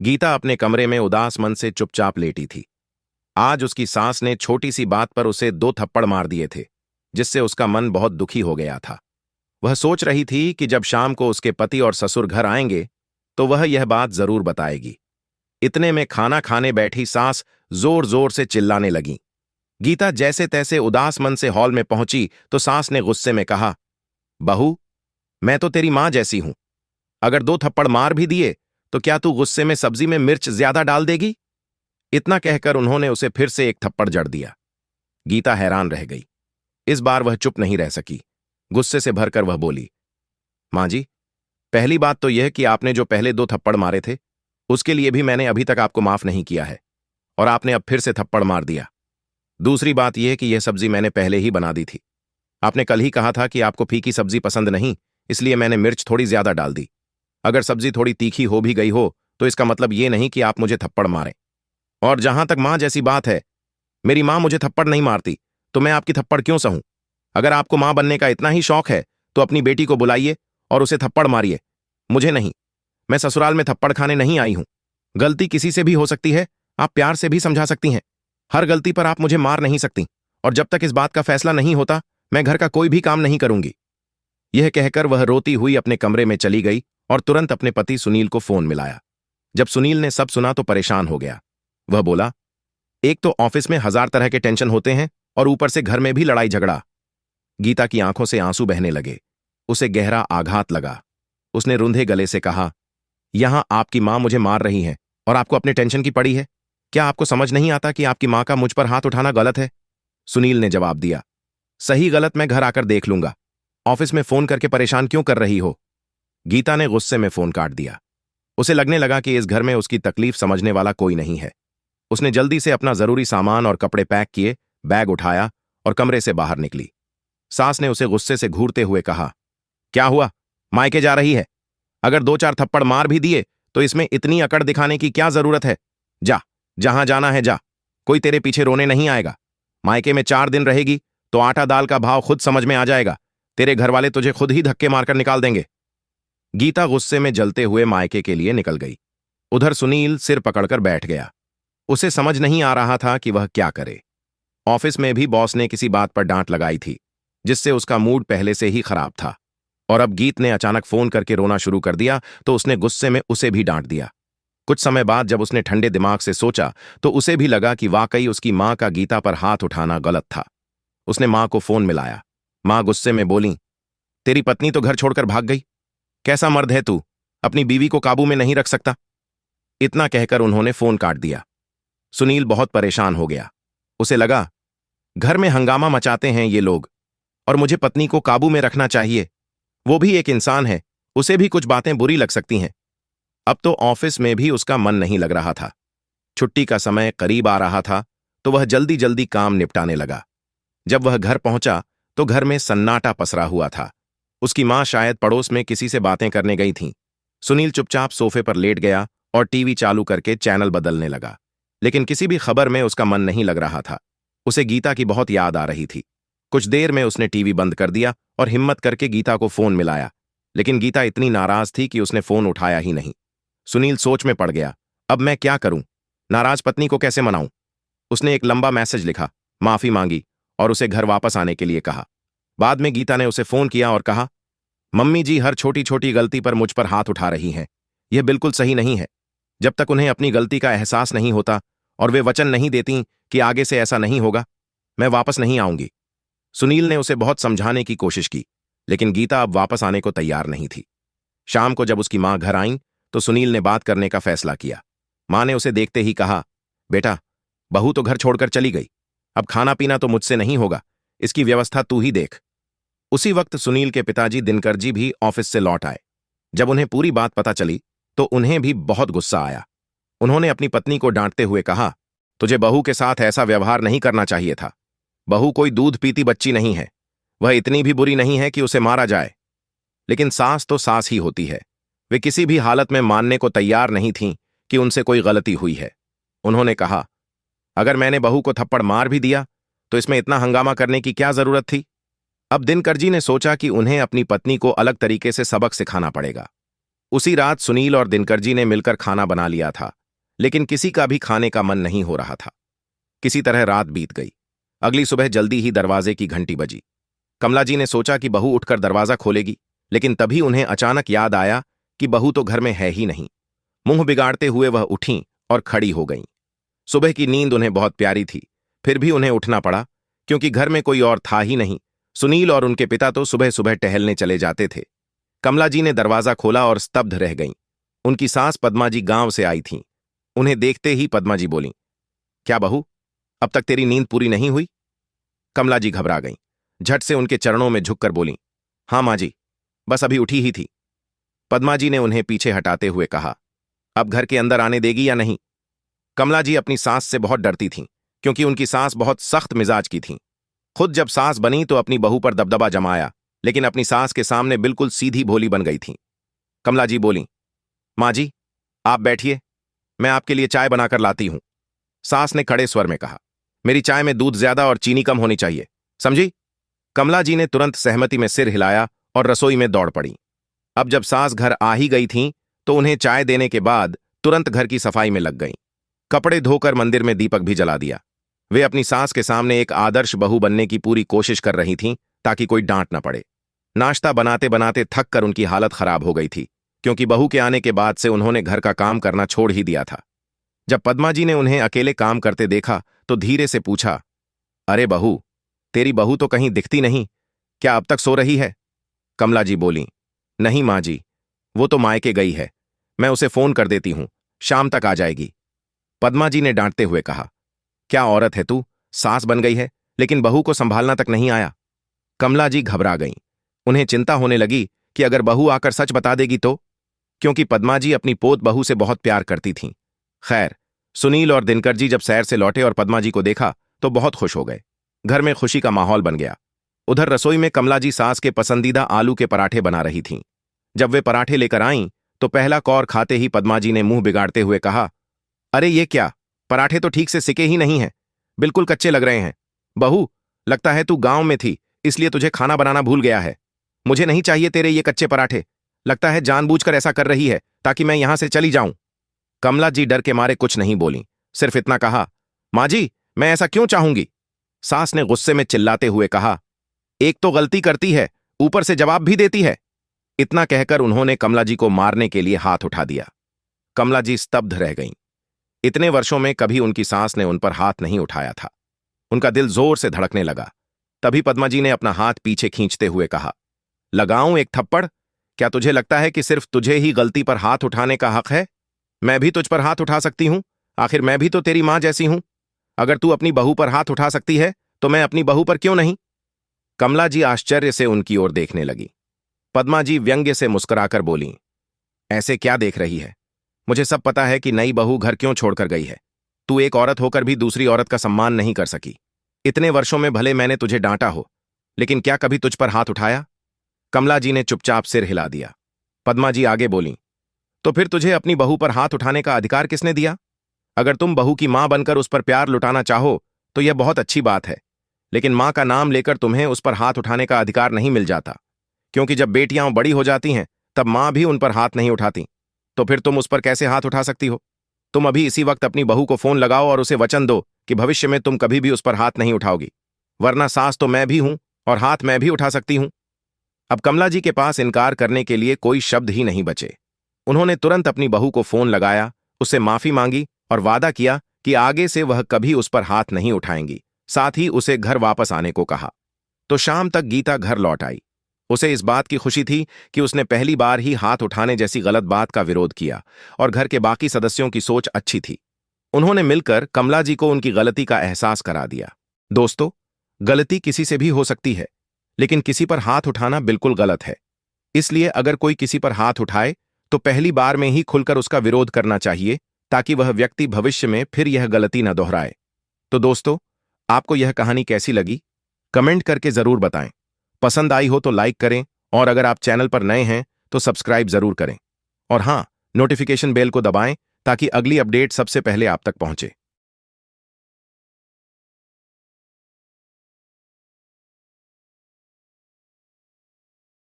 गीता अपने कमरे में उदास मन से चुपचाप लेटी थी। आज उसकी सास ने छोटी सी बात पर उसे 2 थप्पड़ मार दिए थे, जिससे उसका मन बहुत दुखी हो गया था। वह सोच रही थी कि जब शाम को उसके पति और ससुर घर आएंगे तो वह यह बात जरूर बताएगी। इतने में खाना खाने बैठी सास जोर जोर से चिल्लाने लगी। गीता जैसे तैसे उदास मन से हॉल में पहुंची तो सास ने गुस्से में कहा, बहू, मैं तो तेरी मां जैसी हूं। अगर 2 थप्पड़ मार भी दिए तो क्या तू गुस्से में सब्जी में मिर्च ज्यादा डाल देगी? इतना कहकर उन्होंने उसे फिर से एक थप्पड़ जड़ दिया। गीता हैरान रह गई। इस बार वह चुप नहीं रह सकी। गुस्से से भरकर वह बोली, मां जी, पहली बात तो यह कि आपने जो पहले 2 थप्पड़ मारे थे उसके लिए भी मैंने अभी तक आपको माफ नहीं किया है, और आपने अब फिर से थप्पड़ मार दिया। दूसरी बात यह कि यह सब्जी मैंने पहले ही बना दी थी। आपने कल ही कहा था कि आपको फीकी सब्जी पसंद नहीं, इसलिए मैंने मिर्च थोड़ी ज्यादा डाल दी। अगर सब्जी थोड़ी तीखी हो भी गई हो तो इसका मतलब यह नहीं कि आप मुझे थप्पड़ मारें। और जहां तक मां जैसी बात है, मेरी मां मुझे थप्पड़ नहीं मारती तो मैं आपकी थप्पड़ क्यों सहूं? अगर आपको मां बनने का इतना ही शौक है तो अपनी बेटी को बुलाइए और उसे थप्पड़ मारिए, मुझे नहीं। मैं ससुराल में थप्पड़ खाने नहीं आई हूं। गलती किसी से भी हो सकती है, आप प्यार से भी समझा सकती हैं। हर गलती पर आप मुझे मार नहीं सकती, और जब तक इस बात का फैसला नहीं होता मैं घर का कोई भी काम नहीं करूंगी। यह कहकर वह रोती हुई अपने कमरे में चली गई और तुरंत अपने पति सुनील को फोन मिलाया। जब सुनील ने सब सुना तो परेशान हो गया। वह बोला, एक तो ऑफिस में 1000 तरह के टेंशन होते हैं और ऊपर से घर में भी लड़ाई झगड़ा। गीता की आंखों से आंसू बहने लगे। उसे गहरा आघात लगा। उसने रुंधे गले से कहा, यहां आपकी मां मुझे मार रही है और आपको अपने टेंशन की पड़ी है। क्या आपको समझ नहीं आता कि आपकी मां का मुझ पर हाथ उठाना गलत है? सुनील ने जवाब दिया, सही गलत मैं घर आकर देख लूंगा। ऑफिस में फोन करके परेशान क्यों कर रही हो? गीता ने गुस्से में फोन काट दिया। उसे लगने लगा कि इस घर में उसकी तकलीफ समझने वाला कोई नहीं है। उसने जल्दी से अपना जरूरी सामान और कपड़े पैक किए, बैग उठाया और कमरे से बाहर निकली। सास ने उसे गुस्से से घूरते हुए कहा, क्या हुआ, मायके जा रही है? अगर 2-4 थप्पड़ मार भी दिए तो इसमें इतनी अकड़ दिखाने की क्या जरूरत है? जा, जहां जाना है जा, कोई तेरे पीछे रोने नहीं आएगा। मायके में 4 दिन रहेगी तो आटा दाल का भाव खुद समझ में आ जाएगा। तेरे घर वाले तुझे खुद ही धक्के मारकर निकाल देंगे। गीता गुस्से में जलते हुए मायके के लिए निकल गई। उधर सुनील सिर पकड़कर बैठ गया। उसे समझ नहीं आ रहा था कि वह क्या करे। ऑफिस में भी बॉस ने किसी बात पर डांट लगाई थी, जिससे उसका मूड पहले से ही खराब था, और अब गीत ने अचानक फोन करके रोना शुरू कर दिया तो उसने गुस्से में उसे भी डांट दिया। कुछ समय बाद जब उसने ठंडे दिमाग से सोचा तो उसे भी लगा कि वाकई उसकी मां का गीता पर हाथ उठाना गलत था। उसने मां को फोन मिलाया। मां गुस्से में बोली, तेरी पत्नी तो घर छोड़कर भाग गई। कैसा मर्द है तू, अपनी बीवी को काबू में नहीं रख सकता? इतना कहकर उन्होंने फोन काट दिया। सुनील बहुत परेशान हो गया। उसे लगा, घर में हंगामा मचाते हैं ये लोग, और मुझे पत्नी को काबू में रखना चाहिए। वो भी एक इंसान है, उसे भी कुछ बातें बुरी लग सकती हैं। अब तो ऑफिस में भी उसका मन नहीं लग रहा था। छुट्टी का समय करीब आ रहा था तो वह जल्दी जल्दी काम निपटाने लगा। जब वह घर पहुंचा तो घर में सन्नाटा पसरा हुआ था। उसकी मां शायद पड़ोस में किसी से बातें करने गई थीं। सुनील चुपचाप सोफे पर लेट गया और टीवी चालू करके चैनल बदलने लगा, लेकिन किसी भी खबर में उसका मन नहीं लग रहा था। उसे गीता की बहुत याद आ रही थी। कुछ देर में उसने टीवी बंद कर दिया और हिम्मत करके गीता को फोन मिलाया, लेकिन गीता इतनी नाराज थी कि उसने फोन उठाया ही नहीं। सुनील सोच में पड़ गया, अब मैं क्या करूं? नाराज पत्नी को कैसे मनाऊं? उसने एक लंबा मैसेज लिखा, माफी मांगी और उसे घर वापस आने के लिए कहा। बाद में गीता ने उसे फोन किया और कहा, मम्मी जी हर छोटी छोटी गलती पर मुझ पर हाथ उठा रही हैं। यह बिल्कुल सही नहीं है। जब तक उन्हें अपनी गलती का एहसास नहीं होता और वे वचन नहीं देती कि आगे से ऐसा नहीं होगा, मैं वापस नहीं आऊंगी। सुनील ने उसे बहुत समझाने की कोशिश की, लेकिन गीता अब वापस आने को तैयार नहीं थी। शाम को जब उसकी मां घर आई तो सुनील ने बात करने का फैसला किया। मां ने उसे देखते ही कहा, बेटा, बहू तो घर छोड़कर चली गई, अब खाना पीना तो मुझसे नहीं होगा, इसकी व्यवस्था तू ही देख। उसी वक्त सुनील के पिताजी दिनकर जी भी ऑफिस से लौट आए। जब उन्हें पूरी बात पता चली तो उन्हें भी बहुत गुस्सा आया। उन्होंने अपनी पत्नी को डांटते हुए कहा, तुझे बहू के साथ ऐसा व्यवहार नहीं करना चाहिए था। बहू कोई दूध पीती बच्ची नहीं है, वह इतनी भी बुरी नहीं है कि उसे मारा जाए। लेकिन सास तो सास ही होती है। वे किसी भी हालत में मानने को तैयार नहीं थीं कि उनसे कोई गलती हुई है। उन्होंने कहा, अगर मैंने बहू को थप्पड़ मार भी दिया तो इसमें इतना हंगामा करने की क्या जरूरत थी? अब दिनकर जी ने सोचा कि उन्हें अपनी पत्नी को अलग तरीके से सबक सिखाना पड़ेगा। उसी रात सुनील और दिनकर जी ने मिलकर खाना बना लिया था, लेकिन किसी का भी खाने का मन नहीं हो रहा था। किसी तरह रात बीत गई। अगली सुबह जल्दी ही दरवाजे की घंटी बजी। कमला जी ने सोचा कि बहू उठकर दरवाजा खोलेगी, लेकिन तभी उन्हें अचानक याद आया कि बहू तो घर में है ही नहीं। मुंह बिगाड़ते हुए वह उठीं और खड़ी हो गईं। सुबह की नींद उन्हें बहुत प्यारी थी, फिर भी उन्हें उठना पड़ा, क्योंकि घर में कोई और था ही नहीं। सुनील और उनके पिता तो सुबह सुबह टहलने चले जाते थे। कमला जी ने दरवाजा खोला और स्तब्ध रह गईं। उनकी सास पद्मा जी गांव से आई थीं। उन्हें देखते ही पद्मा जी बोलीं, क्या बहू, अब तक तेरी नींद पूरी नहीं हुई? कमला जी घबरा गईं। झट से उनके चरणों में झुककर बोलीं, हाँ माँ जी, बस अभी उठी ही थी। पद्मा जी ने उन्हें पीछे हटाते हुए कहा, अब घर के अंदर आने देगी या नहीं? कमला जी अपनी सास से बहुत डरती थीं, क्योंकि उनकी सास बहुत सख्त मिजाज की थीं। खुद जब सास बनी तो अपनी बहू पर दबदबा जमाया, लेकिन अपनी सास के सामने बिल्कुल सीधी भोली बन गई थीं। कमला जी बोलीं, माँ जी, आप बैठिए, मैं आपके लिए चाय बनाकर लाती हूं। सास ने कड़े स्वर में कहा, मेरी चाय में दूध ज्यादा और चीनी कम होनी चाहिए, समझी? कमला जी ने तुरंत सहमति में सिर हिलाया और रसोई में दौड़ पड़ी। अब जब सास घर आ ही गई थीं, तो उन्हें चाय देने के बाद तुरंत घर की सफाई में लग गईं। कपड़े धोकर मंदिर में दीपक भी जला दिया। वे अपनी सास के सामने एक आदर्श बहू बनने की पूरी कोशिश कर रही थीं, ताकि कोई डांट न पड़े। नाश्ता बनाते बनाते थक कर उनकी हालत खराब हो गई थी, क्योंकि बहू के आने के बाद से उन्होंने घर का काम करना छोड़ ही दिया था। जब पद्मा जी ने उन्हें अकेले काम करते देखा तो धीरे से पूछा, अरे बहू, तेरी बहू तो कहीं दिखती नहीं, क्या अब तक सो रही है? कमला जी बोलीं, नहीं माँ जी, वो तो मायके गई है, मैं उसे फोन कर देती हूं, शाम तक आ जाएगी। पद्मा जी ने डांटते हुए कहा, क्या औरत है तू, सास बन गई है, लेकिन बहू को संभालना तक नहीं आया। कमला जी घबरा गईं। उन्हें चिंता होने लगी कि अगर बहू आकर सच बता देगी तो, क्योंकि पद्मा जी अपनी पोत बहू से बहुत प्यार करती थीं। खैर, सुनील और दिनकर जी जब सैर से लौटे और पद्मा जी को देखा तो बहुत खुश हो गए। घर में खुशी का माहौल बन गया। उधर रसोई में कमला जी सास के पसंदीदा आलू के पराठे बना रही थीं। जब वे पराठे लेकर आईं तो पहला कौर खाते ही पद्मा जी ने मुंह बिगाड़ते हुए कहा, अरे ये क्या, पराठे तो ठीक से सिके ही नहीं हैं, बिल्कुल कच्चे लग रहे हैं। बहू, लगता है तू गांव में थी, इसलिए तुझे खाना बनाना भूल गया है। मुझे नहीं चाहिए तेरे ये कच्चे पराठे। लगता है जानबूझकर ऐसा कर रही है ताकि मैं यहां से चली जाऊं। कमला जी डर के मारे कुछ नहीं बोलीं, सिर्फ इतना कहा, माँ जी, मैं ऐसा क्यों चाहूंगी? सास ने गुस्से में चिल्लाते हुए कहा, एक तो गलती करती है, ऊपर से जवाब भी देती है। इतना कहकर उन्होंने कमला जी को मारने के लिए हाथ उठा दिया। कमला जी स्तब्ध रह गईं। इतने वर्षों में कभी उनकी सास ने उन पर हाथ नहीं उठाया था। उनका दिल जोर से धड़कने लगा। तभी पद्मा जी ने अपना हाथ पीछे खींचते हुए कहा, लगाऊं एक थप्पड़? क्या तुझे लगता है कि सिर्फ तुझे ही गलती पर हाथ उठाने का हक है? मैं भी तुझ पर हाथ उठा सकती हूं, आखिर मैं भी तो तेरी मां जैसी हूं। अगर तू अपनी बहू पर हाथ उठा सकती है तो मैं अपनी बहू पर क्यों नहीं? कमला जी आश्चर्य से उनकी ओर देखने लगी। पद्मा जी व्यंग्य से मुस्कुराकर बोलीं, ऐसे क्या देख रही है? मुझे सब पता है कि नई बहू घर क्यों छोड़कर गई है। तू एक औरत होकर भी दूसरी औरत का सम्मान नहीं कर सकी। इतने वर्षों में भले मैंने तुझे डांटा हो, लेकिन क्या कभी तुझ पर हाथ उठाया? कमला जी ने चुपचाप सिर हिला दिया। पद्मा जी आगे बोलीं, तो फिर तुझे अपनी बहू पर हाथ उठाने का अधिकार किसने दिया? अगर तुम बहू की मां बनकर उस पर प्यार लुटाना चाहो तो यह बहुत अच्छी बात है, लेकिन मां का नाम लेकर तुम्हें उस पर हाथ उठाने का अधिकार नहीं मिल जाता, क्योंकि जब बेटियां बड़ी हो जाती हैं तब मां भी उन पर हाथ नहीं उठाती। तो फिर तुम उस पर कैसे हाथ उठा सकती हो? तुम अभी इसी वक्त अपनी बहू को फोन लगाओ और उसे वचन दो कि भविष्य में तुम कभी भी उस पर हाथ नहीं उठाओगी, वरना सास तो मैं भी हूं और हाथ मैं भी उठा सकती हूं। अब कमला जी के पास इनकार करने के लिए कोई शब्द ही नहीं बचे। उन्होंने तुरंत अपनी बहू को फोन लगाया, उससे माफी मांगी और वादा किया कि आगे से वह कभी उस पर हाथ नहीं उठाएंगी। साथ ही उसे घर वापस आने को कहा। तो शाम तक गीता घर लौट आई। उसे इस बात की खुशी थी कि उसने पहली बार ही हाथ उठाने जैसी गलत बात का विरोध किया और घर के बाकी सदस्यों की सोच अच्छी थी। उन्होंने मिलकर कमला जी को उनकी गलती का एहसास करा दिया। दोस्तों, गलती किसी से भी हो सकती है, लेकिन किसी पर हाथ उठाना बिल्कुल गलत है। इसलिए अगर कोई किसी पर हाथ उठाए तो पहली बार में ही खुलकर उसका विरोध करना चाहिए, ताकि वह व्यक्ति भविष्य में फिर यह गलती न दोहराए। तो दोस्तों, आपको यह कहानी कैसी लगी? कमेंट करके जरूर बताएं। पसंद आई हो तो लाइक करें और अगर आप चैनल पर नए हैं तो सब्सक्राइब जरूर करें। और हां, नोटिफिकेशन बेल को दबाएं ताकि अगली अपडेट सबसे पहले आप तक पहुंचे।